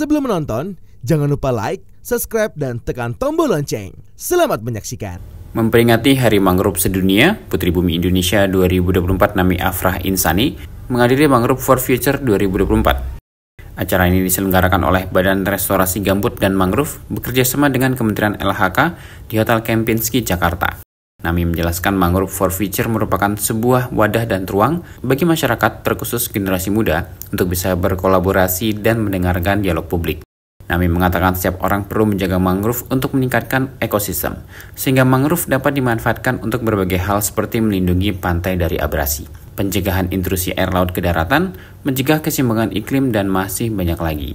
Sebelum menonton, jangan lupa like, subscribe, dan tekan tombol lonceng. Selamat menyaksikan. Memperingati Hari Mangrove Sedunia, Putri Bumi Indonesia 2024 Nami Afrah Insani menghadiri Mangrove for Future 2024. Acara ini diselenggarakan oleh Badan Restorasi Gambut dan Mangrove bekerjasama dengan Kementerian LHK di Hotel Kempinski, Jakarta. Nami menjelaskan Mangrove for Future merupakan sebuah wadah dan ruang bagi masyarakat terkhusus generasi muda untuk bisa berkolaborasi dan mendengarkan dialog publik. Nami mengatakan setiap orang perlu menjaga mangrove untuk meningkatkan ekosistem, sehingga mangrove dapat dimanfaatkan untuk berbagai hal seperti melindungi pantai dari abrasi, pencegahan intrusi air laut ke daratan, mencegah keseimbangan iklim, dan masih banyak lagi.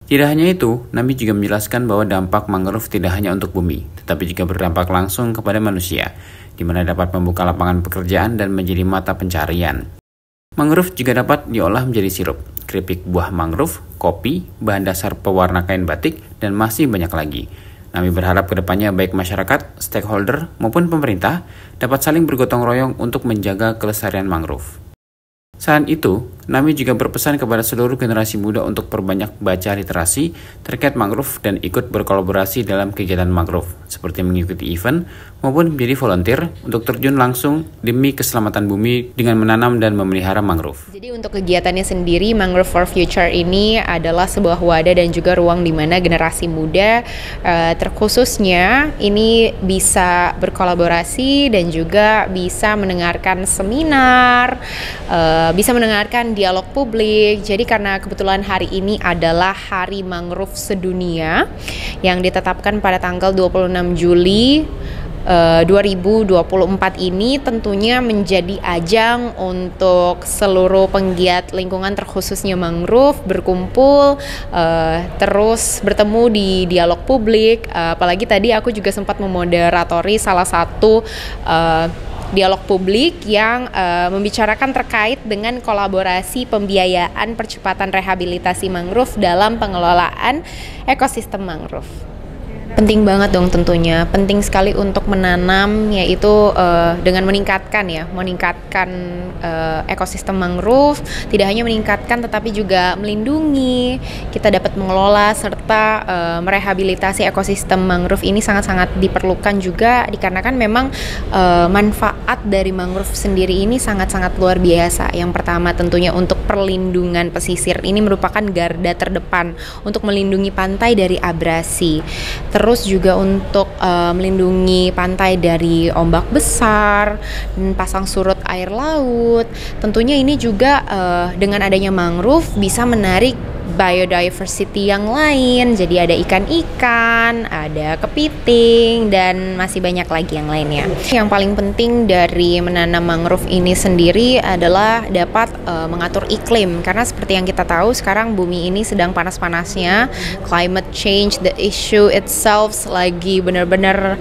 Tidak hanya itu, Nami juga menjelaskan bahwa dampak mangrove tidak hanya untuk bumi, tetapi juga berdampak langsung kepada manusia, di mana dapat membuka lapangan pekerjaan dan menjadi mata pencarian. Mangrove juga dapat diolah menjadi sirup, keripik buah mangrove, kopi, bahan dasar pewarna kain batik, dan masih banyak lagi. Nami berharap kedepannya baik masyarakat, stakeholder, maupun pemerintah dapat saling bergotong royong untuk menjaga kelestarian mangrove. Selain itu, Nami juga berpesan kepada seluruh generasi muda untuk perbanyak baca literasi terkait mangrove dan ikut berkolaborasi dalam kegiatan mangrove, seperti mengikuti event maupun menjadi volunteer untuk terjun langsung demi keselamatan bumi dengan menanam dan memelihara mangrove. Jadi untuk kegiatannya sendiri, Mangrove for Future ini adalah sebuah wadah dan juga ruang di mana generasi muda terkhususnya ini bisa berkolaborasi dan juga bisa mendengarkan seminar, bisa mendengarkan dialog publik. Jadi karena kebetulan hari ini adalah Hari Mangrove Sedunia yang ditetapkan pada tanggal 26 Juli 2024 ini tentunya menjadi ajang untuk seluruh penggiat lingkungan terkhususnya mangrove berkumpul, terus bertemu di dialog publik. Apalagi tadi aku juga sempat memoderatori salah satu dialog publik yang membicarakan terkait dengan kolaborasi pembiayaan percepatan rehabilitasi mangrove dalam pengelolaan ekosistem mangrove. Penting banget dong tentunya, penting sekali untuk menanam, yaitu dengan meningkatkan ekosistem mangrove. Tidak hanya meningkatkan tetapi juga melindungi, kita dapat mengelola serta merehabilitasi ekosistem mangrove ini sangat-sangat diperlukan juga, dikarenakan memang manfaat dari mangrove sendiri ini sangat-sangat luar biasa. Yang pertama tentunya untuk perlindungan pesisir, ini merupakan garda terdepan untuk melindungi pantai dari abrasi. Terus juga untuk melindungi pantai dari ombak besar dan pasang surut air laut. Tentunya ini juga dengan adanya mangrove bisa menarik biodiversity yang lain. Jadi ada ikan-ikan, ada kepiting, dan masih banyak lagi yang lainnya. Yang paling penting dari menanam mangrove ini sendiri adalah dapat mengatur iklim. Karena seperti yang kita tahu sekarang bumi ini sedang panas-panasnya. Climate change, the issue itself lagi benar-benar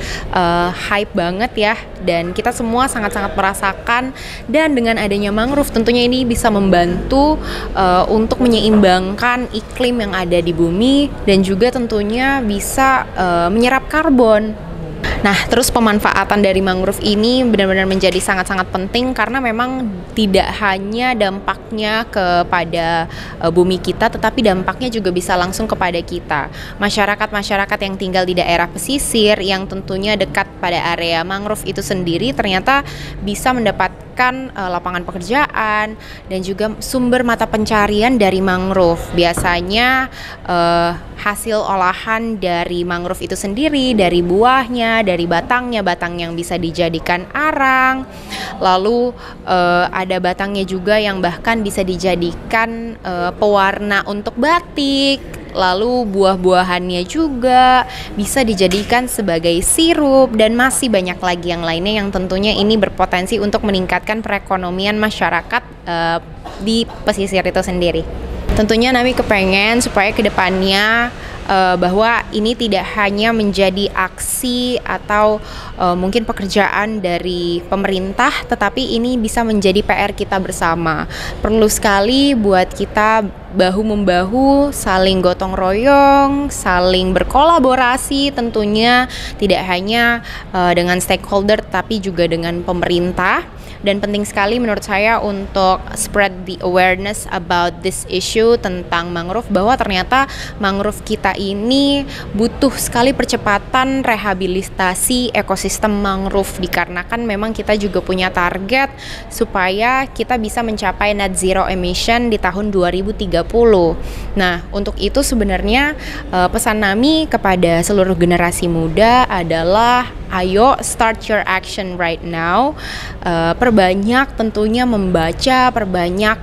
hype banget ya. Dan kita semua sangat-sangat merasakan. Dan dengan adanya mangrove tentunya ini bisa membantu untuk menyeimbangkan iklim yang ada di bumi dan juga tentunya bisa menyerap karbon. Nah, terus pemanfaatan dari mangrove ini benar-benar menjadi sangat-sangat penting karena memang tidak hanya dampaknya kepada bumi kita, tetapi dampaknya juga bisa langsung kepada kita. Masyarakat-masyarakat yang tinggal di daerah pesisir yang tentunya dekat pada area mangrove itu sendiri ternyata bisa mendapatkan lapangan pekerjaan dan juga sumber mata pencarian dari mangrove. Biasanya hasil olahan dari mangrove itu sendiri, dari buahnya, dari batang yang bisa dijadikan arang, lalu ada batangnya juga yang bahkan bisa dijadikan pewarna untuk batik, lalu buah-buahannya juga bisa dijadikan sebagai sirup, dan masih banyak lagi yang lainnya yang tentunya ini berpotensi untuk meningkatkan perekonomian masyarakat di pesisir itu sendiri. Tentunya Nami kepengen supaya kedepannya bahwa ini tidak hanya menjadi aksi atau mungkin pekerjaan dari pemerintah, tetapi ini bisa menjadi PR kita bersama. Perlu sekali buat kita bahu-membahu, saling gotong royong, saling berkolaborasi tentunya tidak hanya dengan stakeholder tapi juga dengan pemerintah. Dan penting sekali menurut saya untuk spread the awareness about this issue tentang mangrove, bahwa ternyata mangrove kita ini butuh sekali percepatan rehabilitasi ekosistem mangrove, dikarenakan memang kita juga punya target supaya kita bisa mencapai net zero emission di tahun 2030. Nah, untuk itu sebenarnya pesan Nami kepada seluruh generasi muda adalah ayo start your action right now. Perbanyak tentunya membaca, perbanyak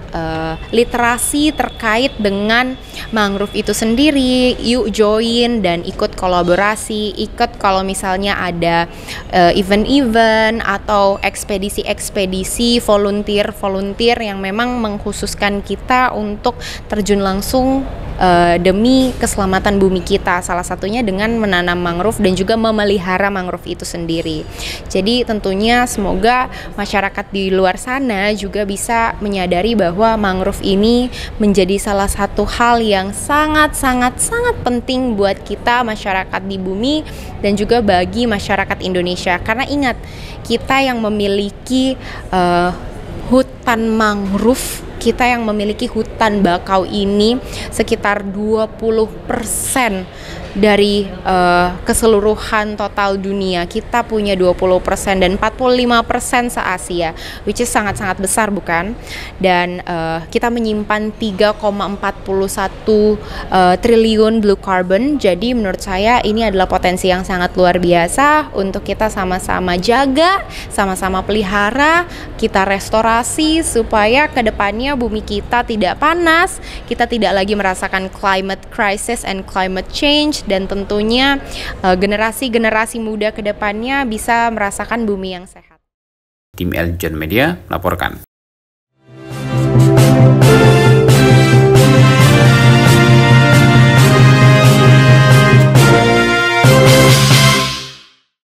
literasi terkait dengan mangrove itu sendiri. Yuk join dan ikut kolaborasi, ikut kalau misalnya ada event-event atau ekspedisi-ekspedisi volunteer yang memang mengkhususkan kita untuk terjun langsung demi keselamatan bumi kita, salah satunya dengan menanam mangrove dan juga memelihara mangrove itu sendiri. Jadi tentunya semoga masyarakat di luar sana juga bisa menyadari bahwa mangrove ini menjadi salah satu hal yang sangat penting buat kita masyarakat di bumi dan juga bagi masyarakat Indonesia. Karena ingat, kita yang memiliki hutan mangrove, kita yang memiliki hutan bakau ini sekitar 20% dari keseluruhan total dunia. Kita punya 20% dan 45% se-Asia, which is sangat-sangat besar, bukan? Dan kita menyimpan 3,41 triliun blue carbon. Jadi menurut saya ini adalah potensi yang sangat luar biasa untuk kita sama-sama jaga, sama-sama pelihara, kita restorasi supaya kedepannya bumi kita tidak panas, kita tidak lagi merasakan climate crisis and climate change, dan tentunya generasi-generasi muda ke depannya bisa merasakan bumi yang sehat. Tim Eljon Media melaporkan.